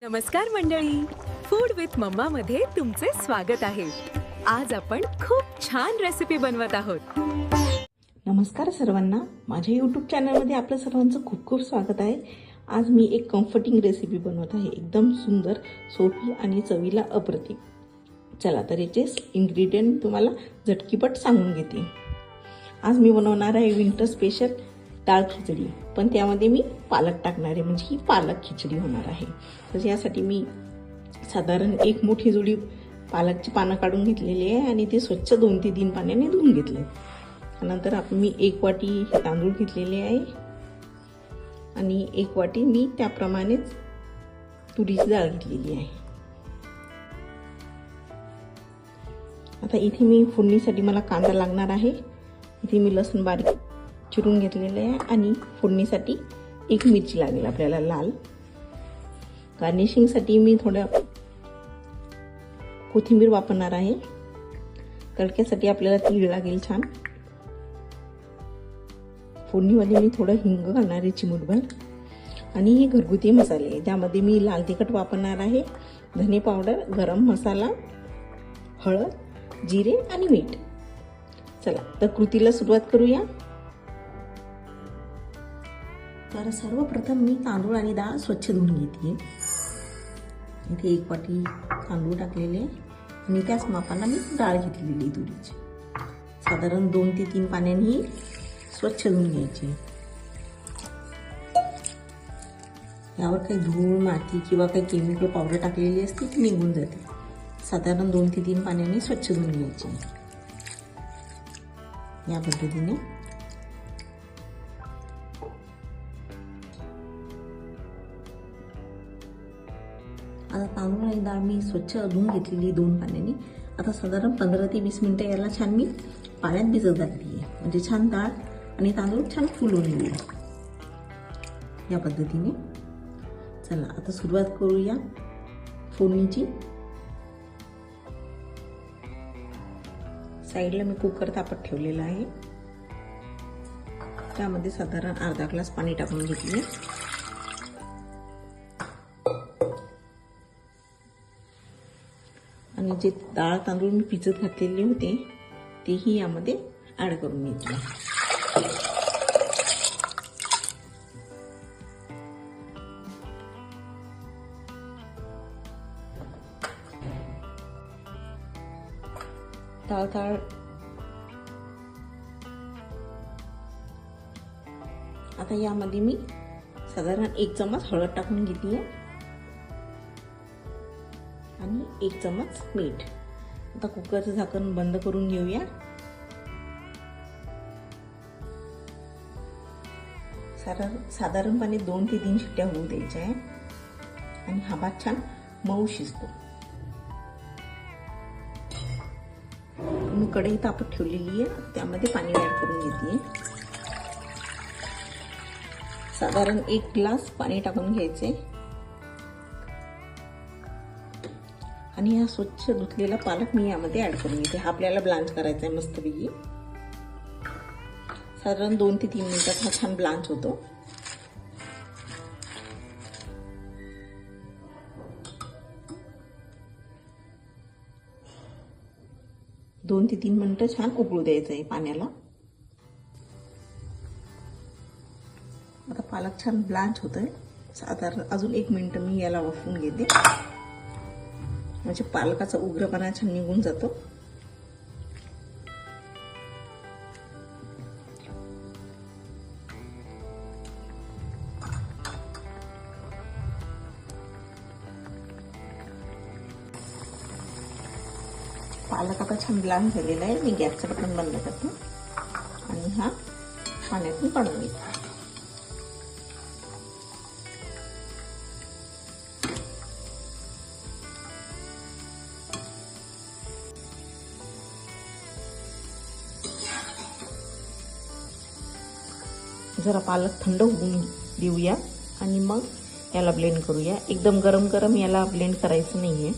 नमस्कार मंडळी, food with mamma मध्ये तुमचे स्वागत आहे। आज आपण खूप छान रेसिपी बनवत आहोत। नमस्कार सर्वांना, माझ्या यूट्यूब चॅनलमध्ये आपलं सर्वांचं खूप खूप स्वागत आहे। आज मी एक कम्फर्टिंग रेसिपी बनवत आहे, एकदम सुंदर, सोपी आणि चवीला अप्रतिम। चला तर याचे इंग्रेडिएंट तुम्हाला झटकीपट सांगून घेते। आज मी बनवणार आहे विंटर स्पेशल डाळ खिचडी, पण त्यामध्ये मी पालक टाकणार आहे, म्हणजे ही पालक खिचडी होणार आहे। तर यासाठी मी साधारण एक मोठी जुडी पालकची पानं काढून घेतलेली आहे आणि ते स्वच्छ 2 ते 3 पाण्याने धुवून घेतले। नंतर मी 1 वाटी तांदूळ घेतलेले आहे आणि 1 वाटी मी त्याप्रमाणेच तुरीची डाळ घेतलेली आहे। आता इथे मी फोडणीसाठी मला कांदा लागणार आहे। इथे मी लसूण बारीक चिरून घेतलेले आहे आणि फोडणीसाठी 1 मिरची लागेल आपल्याला लाल। गार्निशिंगसाठी मी थोडं कोथिंबीर वापरणार आहे। तडक्यासाठी आपल्याला तीळ लागेल छान। फोडणीमध्ये मी थोडं हिंग घालणार आहे चिमूटभर आणि हे घरगुती मसाले आहे, त्यामध्ये मी लाल तिखट वापरणार आहे, धने पावडर, गरम मसाला, हळद, जिरे आणि मीठ। चला तर कृतीला सुरुवात करूया। तर सर्वप्रथम मी तांदूळ आणि डाळ स्वच्छ धुवून घेते। इथे 1 वाटी तांदूळ टाकलेले आणि त्याच मापाने मी डाळ घेतलेली तुरीची। साधारण 2 ते 3 पाण्याने स्वच्छ धुवून घ्यायची। यावर काही धूळ, माती किंवा काही केमिकल पावडर टाकलेली असते ती निघून जाते। साधारण 2 ते 3 पाण्याने स्वच्छ धुवून घ्यायची। या पद्धतीने आता तांदूळ आणि डाळ मी स्वच्छ धुवून घेतलेली 2 पाण्याने। आता साधारण 15 ते 20 मिनिटं याला छान मी पाण्यात भिजत घातली आहे, म्हणजे छान डाळ आणि तांदूळ छान फुलून येईल या पद्धतीने। चला आता सुरुवात करूया फोडणीची। साईडला मी कुकर तापत ठेवलेला आहे, त्यामध्ये साधारण अर्धा ग्लास पाणी टाकून घेतले आणि जे डाळ तांदूळ मी भिजत घातलेले होते तेही यामध्ये ऍड करून घेतले। डाळ आता यामध्ये मी साधारण 1 चमच हळद टाकून घेतली आहे आणि 1 चमच मीठ। आता कुकरचं झाकण बंद करून घेऊया। साधारणपणे 2 ते 3 शिट्ट्या होऊ द्यायच्या आहे आणि हा भात छान मऊ शिजतो। मी कढई तापत ठेवलेली आहे, त्यामध्ये पाणी ऍड करून घेते। साधारण 1 ग्लास पाणी टाकून घ्यायचे आणि हा स्वच्छ धुतलेला पालक मी यामध्ये ऍड करून घेते। हा आपल्याला ब्लांच करायचा आहे मस्तपैकी। साधारण 2 ते 3 मिनिटात हा छान ब्लांच होतो। दोन ते 3 मिनिटं छान उकळू द्यायचं आहे पाण्याला। आता पालक छान ब्लांच होतोय, साधारण अजून 1 मिनिट मी याला वाफवून घेते, म्हणजे पालकाचा उग्रपणा छान निघून जातो। पालक आता छान ब्लांच झालेला आहे। मी गॅसचं बटन बंद करते आणि हा पाण्यातून काढून घेते। जरा पालक थंड होऊन देऊया आणि मग याला ब्लेंड करूया। एकदम गरम गरम याला ब्लेंड करायचं नाहीये।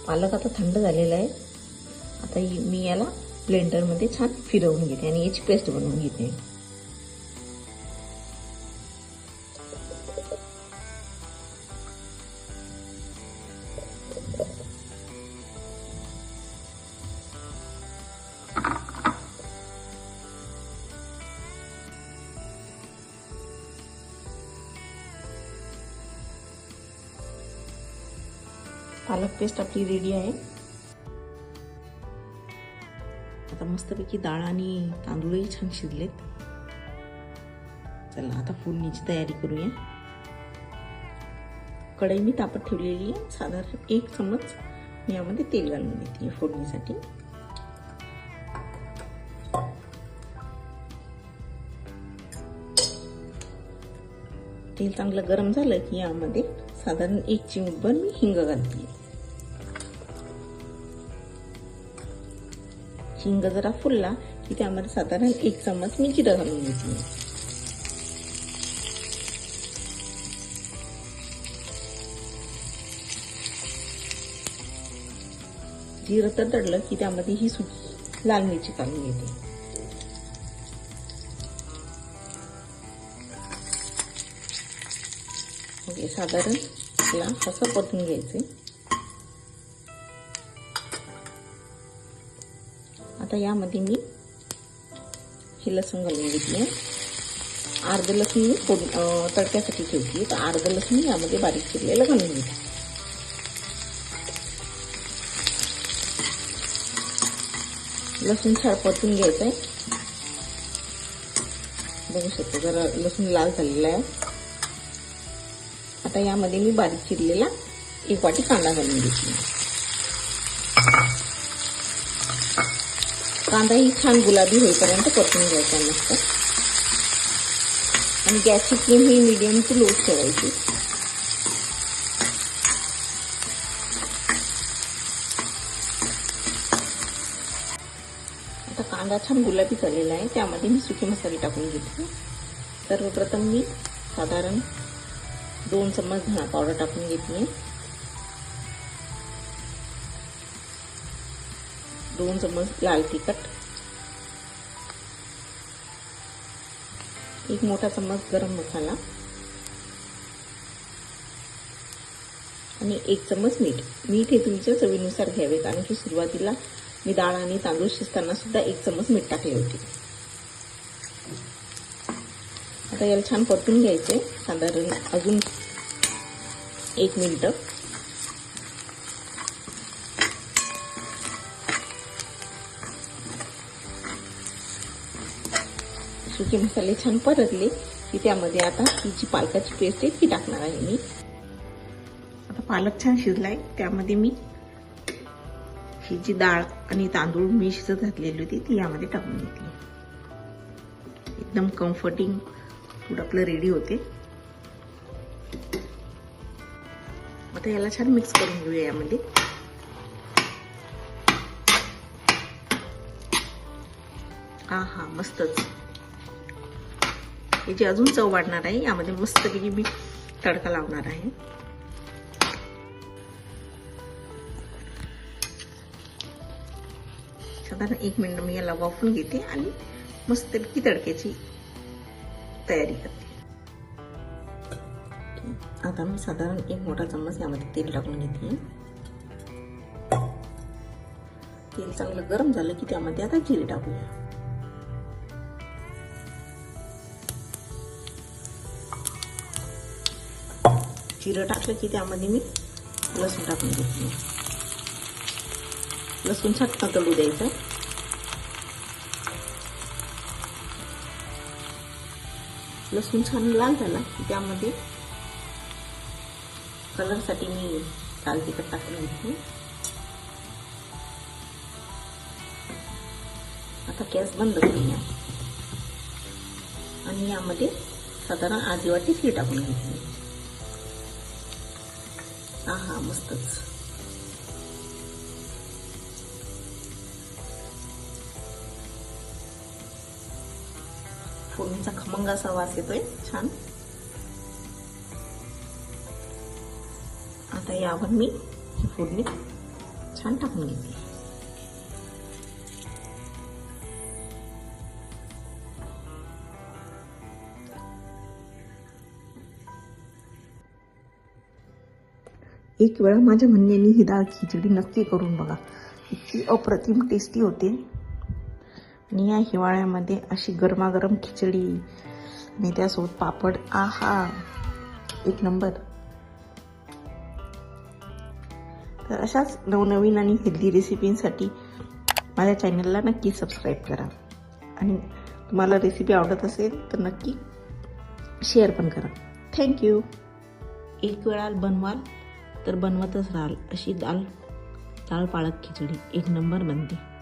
पालक आता थंड झालेला आहे। आता मी याला ब्लेंडरमध्ये छान फिरवून घेते आणि याची पेस्ट बनवून घेते। पालक पेस्ट आपली रेडी आहे. आता मस्तपैकी डाळ आणि तांदूळही छान शिजलेत. चला आता फोडणीची तयारी करूया. कढई मी तापत ठेवलेली आहे. साधारण 1 चम्मच मी यामध्ये तेल घालून घेते फोडणीसाठी. तेल चांगलं गरम झालं की यामध्ये साधारण 1 चिमूटभर मी हिंग घालते. हिंग जरा फुलला की त्यामध्ये साधारण 1 चम्मच मी जिरं घालून घेते. जिरं तडतडलं की त्यामध्ये ही सुकी लाल मिरची घालून घेते. ओके, साधारण त्याला असं परतून घ्यायचे. आता यामध्ये मी हे लसूण घालून घेतले. अर्ध लसूण मी तडक्यासाठी ठेवते, तर अर्ध लसूण यामध्ये बारीक चिरलेलं घालून घेते. लसूण छान परतून घ्यायचं आहे. बघू शकतो जरा लसूण लाल झालेला आहे. आता यामध्ये मी बारीक चिरलेला 1 वाटी कांदा घालून घेतला. कांदा ही छान गुलाबी होईपर्यंत परतून घ्यायचा मस्त. आणि गॅसची फ्लेम ही मीडियम टू लो ठेवायची. आता कांदा छान गुलाबी झालेला आहे. त्यामध्ये मी सुके मसाले टाकून घेतले. सर्वप्रथम मी साधारण 2 चम्मच धना पावडर टाकून घेतली. 2 चम्मच लाल तिखट, 1 मोठा चम्मच गरम मसाला आणि 1 चम्मच मीठ. मीठ हे तुमच्या चवीनुसार घ्यावे, कारण की सुरुवातीला मी डाळ आणि तांदूळ शिजताना सुद्धा 1 चम्मच मीठ टाकले होते. आता याला छान परतून घ्यायचे साधारण अजून 1 मिनिट. सुके मसाले छान परतले की त्यामध्ये आता ही जी पालकाची पेस्ट आहे ती टाकणार आहे मी. आता पालक छान शिजलाय, त्यामध्ये मी ही जी डाळ आणि तांदूळ मी शिजत घातलेली होती ती यामध्ये टाकून घेतली. एकदम कम्फर्टिंग फूड आपलं रेडी होते. आता याला छान मिक्स करून घेऊया यामध्ये. हा मस्तच. याची अजून चव वाढणार आहे. यामध्ये मस्तपैकी मी तडका लावणार आहे. साधारण 1 मिनिट मी याला वाफवून घेते आणि मस्तपैकी तडक्याची तयारी करते. आता मी साधारण 1 मोठा चम्मच यामध्ये तेल टाकून घेते. तेल चांगलं गरम झालं की त्यामध्ये आता जिरे टाकूया. जिरं टाकलं की त्यामध्ये मी लसूण टाकून घेतली. लसूण छान तळू द्यायचं. लसूण छान लाल झाला की त्यामध्ये कलरसाठी मी लाल तिखट टाकून घेतली. आता गॅस बंद करूया आणि यामध्ये साधारण अर्धी वाटी तीळ टाकून घेतली. हा मस्तच. फोडणीचा खमंग असा वास येतोय छान. आता यावर मी ही फोडणी छान टाकून घेते. एक वेळा माझ्या म्हणण्याने ही डाळ खिचडी नक्की करून बघा. इतकी अप्रतिम टेस्टी होते. आणि या हिवाळ्यामध्ये अशी गरमागरम खिचडी आणि त्यासोबत पापड, आहा एक नंबर. तर अशाच नवनवीन आणि हेल्दी रेसिपींसाठी माझ्या चॅनलला नक्की सबस्क्राईब करा आणि तुम्हाला रेसिपी आवडत असेल तर नक्की शेअर पण करा. थँक्यू. एक वेळा बनवाल तर बनवतच राहाल अशी डाळ पालक खिचडी एक नंबर बनते.